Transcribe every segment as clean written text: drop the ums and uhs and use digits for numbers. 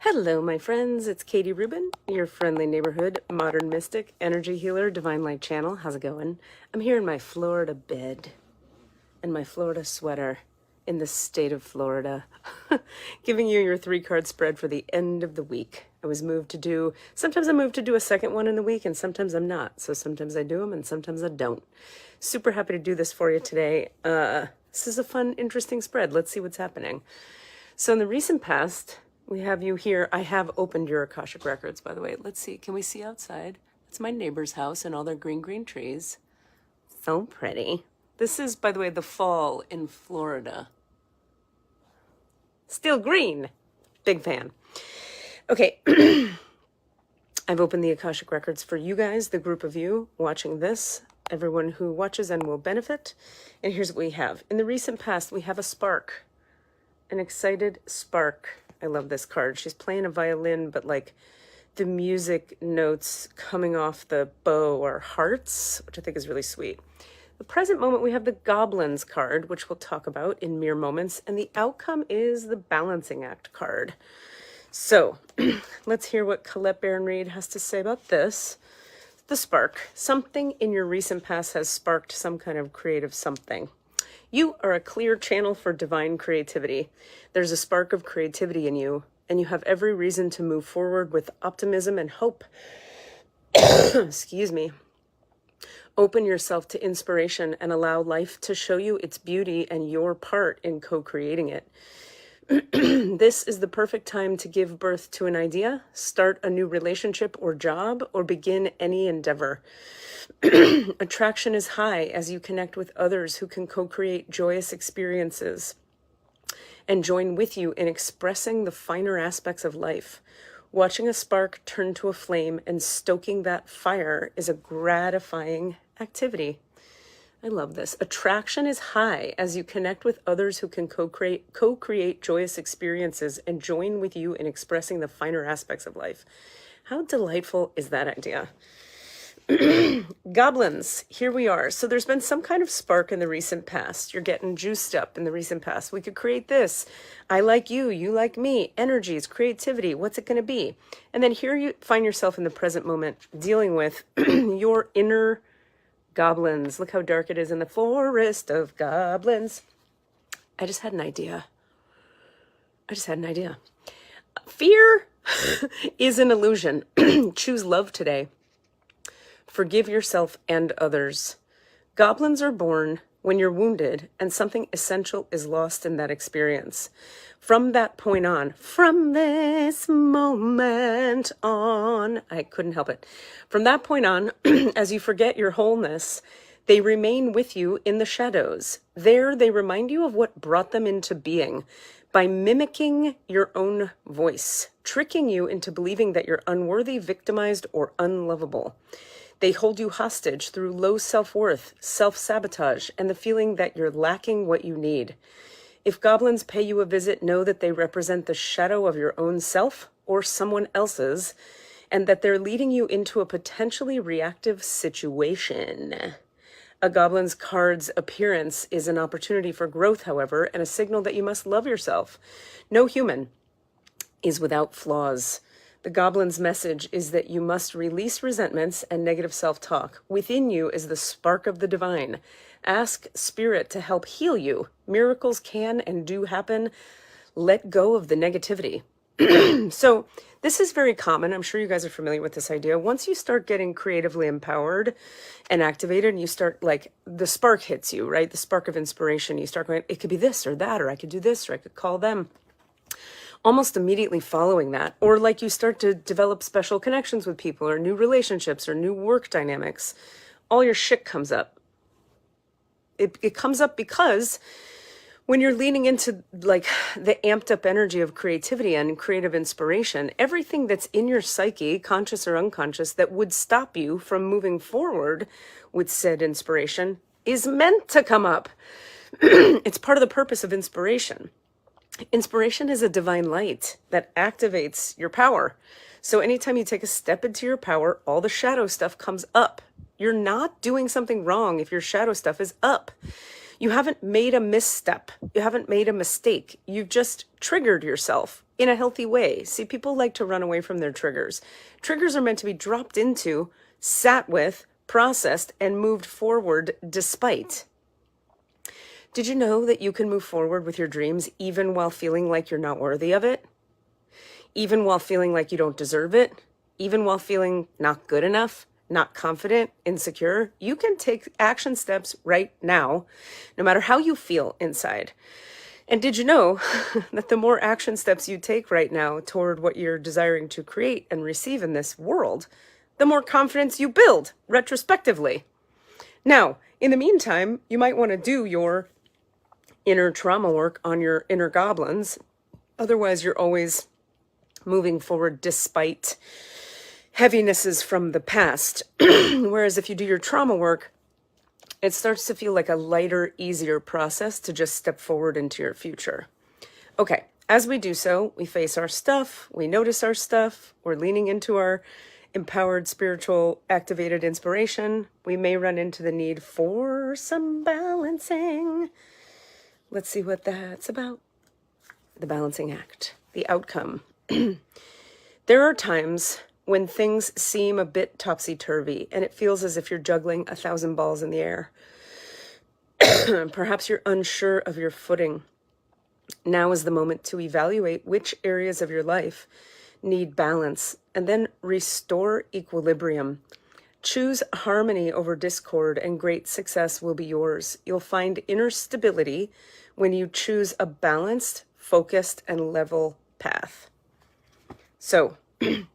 Hello, my friends. It's Katie Rubin, your friendly neighborhood modern mystic, energy healer, divine light channel. How's it going? I'm here in my Florida bed and my Florida sweater in the state of Florida, giving you your 3-card spread for the end of the week. Sometimes I move to do a second one in the week, and sometimes I'm not. So sometimes I do them and sometimes I don't. Super happy to do this for you today. This is a fun, interesting spread. Let's see what's happening. So in the recent past, we have you here. I have opened your Akashic records, by the way. Let's see. Can we see outside? It's my neighbor's house and all their green trees. So pretty. This is, by the way, the fall in Florida. Still green. Big fan. Okay. I've opened the Akashic records for you guys, the group of you watching this, everyone who watches and will benefit. And here's what we have. In the recent past, we have a spark, an excited spark. I love this card. She's playing a violin, but like the music notes coming off the bow are hearts, which I think is really sweet. The present moment, we have the Goblins card, which we'll talk about in mere moments. And the outcome is the Balancing Act card. So let's hear what Colette Baron-Reid has to say about this. The spark. Something in your recent past has sparked some kind of creative something. You are a clear channel for divine creativity. There's a spark of creativity in you, and you have every reason to move forward with optimism and hope. Excuse me. Open yourself to inspiration and allow life to show you its beauty and your part in co-creating it. This is the perfect time to give birth to an idea, start a new relationship or job, or begin any endeavor. Attraction is high as you connect with others who can co-create joyous experiences and join with you in expressing the finer aspects of life. Watching a spark turn to a flame and stoking that fire is a gratifying activity. I love this. Attraction is high as you connect with others who can co-create joyous experiences and join with you in expressing the finer aspects of life. How delightful is that idea? Goblins, here we are. So there's been some kind of spark in the recent past. You're getting juiced up in the recent past. We could create this. I like you, you like me. Energies, creativity, what's it going to be? And then here you find yourself in the present moment dealing with your inner goblins. Look how dark it is in the forest of goblins. I just had an idea. Fear is an illusion. Choose love today. Forgive yourself and others. Goblins are born when you're wounded and something essential is lost in that experience. From that point on, from this moment on, I couldn't help it. From that point on, as you forget your wholeness, they remain with you in the shadows. There, they remind you of what brought them into being by mimicking your own voice, tricking you into believing that you're unworthy, victimized, or unlovable. They hold you hostage through low self-worth, self-sabotage, and the feeling that you're lacking what you need. If goblins pay you a visit, know that they represent the shadow of your own self or someone else's, and that they're leading you into a potentially reactive situation. A goblin's card's appearance is an opportunity for growth, however, and a signal that you must love yourself. No human is without flaws. The goblin's message is that you must release resentments and negative self-talk. Within you is the spark of the divine. Ask Spirit to help heal you. Miracles can and do happen. Let go of the negativity. So this is very common. I'm sure you guys are familiar with this idea. Once you start getting creatively empowered and activated, and you start, like, the spark hits you, right? The spark of inspiration. You start going, it could be this or that, or I could do this, or I could call them. Almost immediately following that, or like you start to develop special connections with people or new relationships or new work dynamics, all your shit comes up. It comes up because when you're leaning into like the amped up energy of creativity and creative inspiration, everything that's in your psyche, conscious or unconscious, that would stop you from moving forward with said inspiration is meant to come up. It's part of the purpose of inspiration. Inspiration is a divine light that activates your power. So anytime you take a step into your power, all the shadow stuff comes up. You're not doing something wrong if your shadow stuff is up. You haven't made a misstep. You haven't made a mistake. You've just triggered yourself in a healthy way. See, people like to run away from their triggers. Triggers are meant to be dropped into, sat with, processed, and moved forward despite. Did you know that you can move forward with your dreams even while feeling like you're not worthy of it? Even while feeling like you don't deserve it? Even while feeling not good enough, not confident, insecure? You can take action steps right now, no matter how you feel inside. And did you know that the more action steps you take right now toward what you're desiring to create and receive in this world, the more confidence you build retrospectively? Now, in the meantime, you might want to do your inner trauma work on your inner goblins. Otherwise, you're always moving forward despite heavinesses from the past. Whereas if you do your trauma work, it starts to feel like a lighter, easier process to just step forward into your future. Okay, as we do so, we face our stuff, we notice our stuff, we're leaning into our empowered, spiritual, activated inspiration. We may run into the need for some balancing. Let's see what that's about. The balancing act, the outcome. There are times when things seem a bit topsy-turvy and it feels as if you're juggling 1,000 balls in the air. Perhaps you're unsure of your footing. Now is the moment to evaluate which areas of your life need balance and then restore equilibrium. Choose harmony over discord and great success will be yours. You'll find inner stability when you choose a balanced, focused, and level path. So,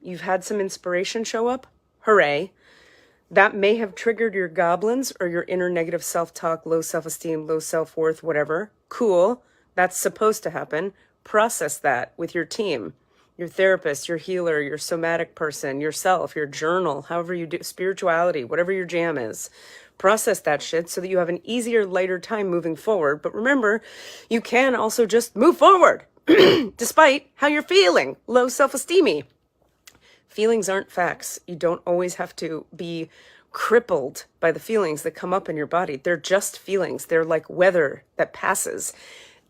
you've had some inspiration show up? Hooray. That may have triggered your goblins or your inner negative self-talk, low self-esteem, low self-worth, whatever. Cool. That's supposed to happen. Process that with your team, your therapist, your healer, your somatic person, yourself, your journal, however you do, spirituality, whatever your jam is. Process that shit so that you have an easier, lighter time moving forward. But remember, you can also just move forward despite how you're feeling, low self-esteem-y. Feelings aren't facts. You don't always have to be crippled by the feelings that come up in your body. They're just feelings. They're like weather that passes.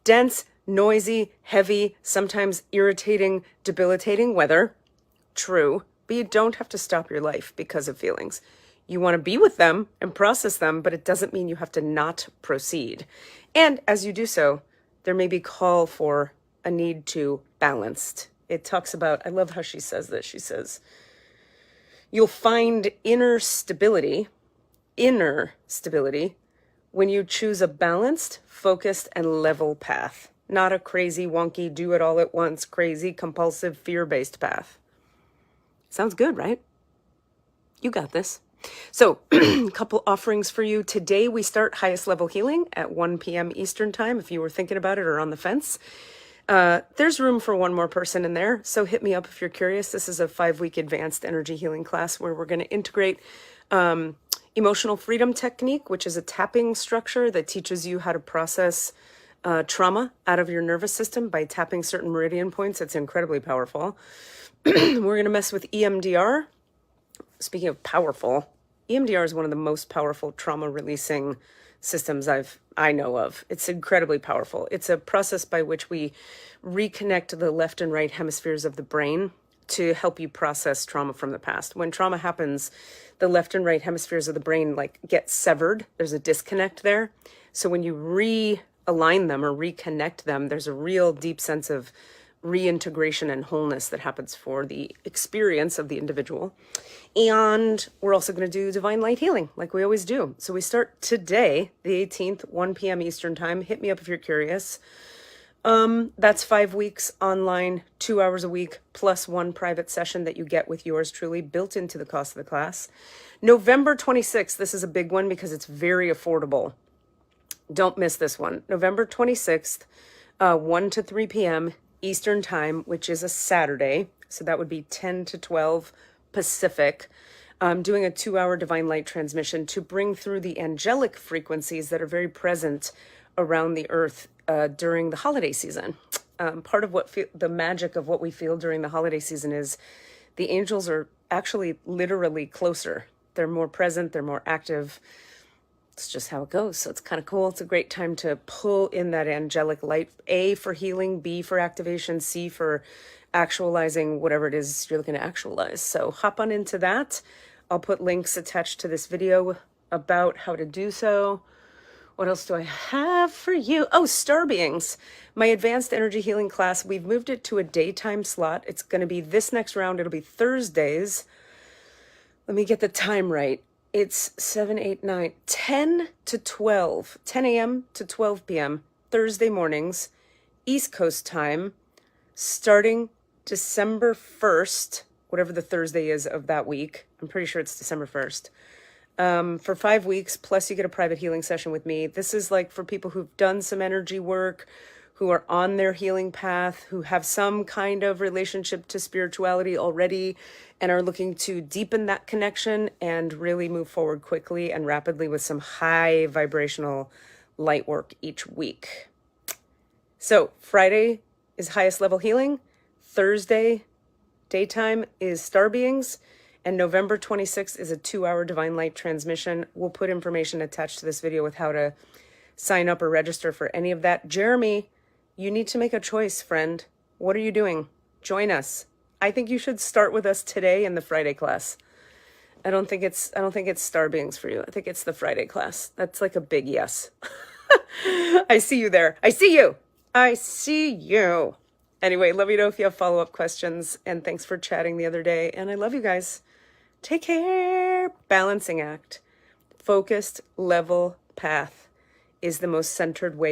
Dense, noisy, heavy, sometimes irritating, debilitating weather. True, but you don't have to stop your life because of feelings. You want to be with them and process them, but it doesn't mean you have to not proceed. And as you do so, there may be call for a need to balanced. It talks about, I love how she says this. She says, you'll find inner stability when you choose a balanced, focused, and level path, not a crazy, wonky, do it all at once, crazy, compulsive, fear-based path. Sounds good, right? You got this. So, a couple offerings for you. Today, we start highest level healing at 1 p.m. Eastern time, if you were thinking about it or on the fence. There's room for one more person in there, so hit me up if you're curious. This is a 5-week advanced energy healing class where we're going to integrate emotional freedom technique, which is a tapping structure that teaches you how to process trauma out of your nervous system by tapping certain meridian points. It's incredibly powerful. We're going to mess with EMDR. Speaking of powerful, EMDR is one of the most powerful trauma releasing systems I know of. It's incredibly powerful. It's a process by which we reconnect the left and right hemispheres of the brain to help you process trauma from the past. When trauma happens, the left and right hemispheres of the brain get severed. There's a disconnect there. So when you realign them or reconnect them, there's a real deep sense of reintegration and wholeness that happens for the experience of the individual. And we're also going to do divine light healing like we always do. So we start today, the 18th, 1 p.m. Eastern time. Hit me up if you're curious. That's 5 weeks online, 2 hours a week, plus one private session that you get with yours truly built into the cost of the class. November 26th, this is a big one because it's very affordable. Don't miss this one. November 26th, 1 to 3 p.m. Eastern time, which is a Saturday. So that would be 10 to 12 Pacific. I'm doing a 2-hour divine light transmission to bring through the angelic frequencies that are very present around the earth during the holiday season. Part of what the magic of what we feel during the holiday season is the angels are actually literally closer. They're more present, they're more active. it's just how it goes. So it's kind of cool. It's a great time to pull in that angelic light. A for healing, B for activation, C for actualizing whatever it is you're looking to actualize. So hop on into that. I'll put links attached to this video about how to do so. What else do I have for you? Oh, Star Beings, my advanced energy healing class. We've moved it to a daytime slot. It's going to be this next round. It'll be Thursdays. Let me get the time right. It's 7, 8, 9, 10 to 12, 10 a.m. to 12 p.m. Thursday mornings, East Coast time, starting December 1st, whatever the Thursday is of that week. I'm pretty sure it's December 1st. For 5 weeks, plus you get a private healing session with me. This is like for people who've done some energy work, who are on their healing path, who have some kind of relationship to spirituality already and are looking to deepen that connection and really move forward quickly and rapidly with some high vibrational light work each week. So Friday is highest level healing. Thursday, daytime, is Star Beings. And November 26th is a 2-hour divine light transmission. We'll put information attached to this video with how to sign up or register for any of that. Jeremy, you need to make a choice, friend. What are you doing? Join us. I think you should start with us today in the Friday class. I don't think it's Star Beings for you. I think it's the Friday class. That's like a big yes. I see you there. I see you. I see you. Anyway, let me know if you have follow-up questions. And thanks for chatting the other day. And I love you guys. Take care. Balancing act. Focused level path is the most centered way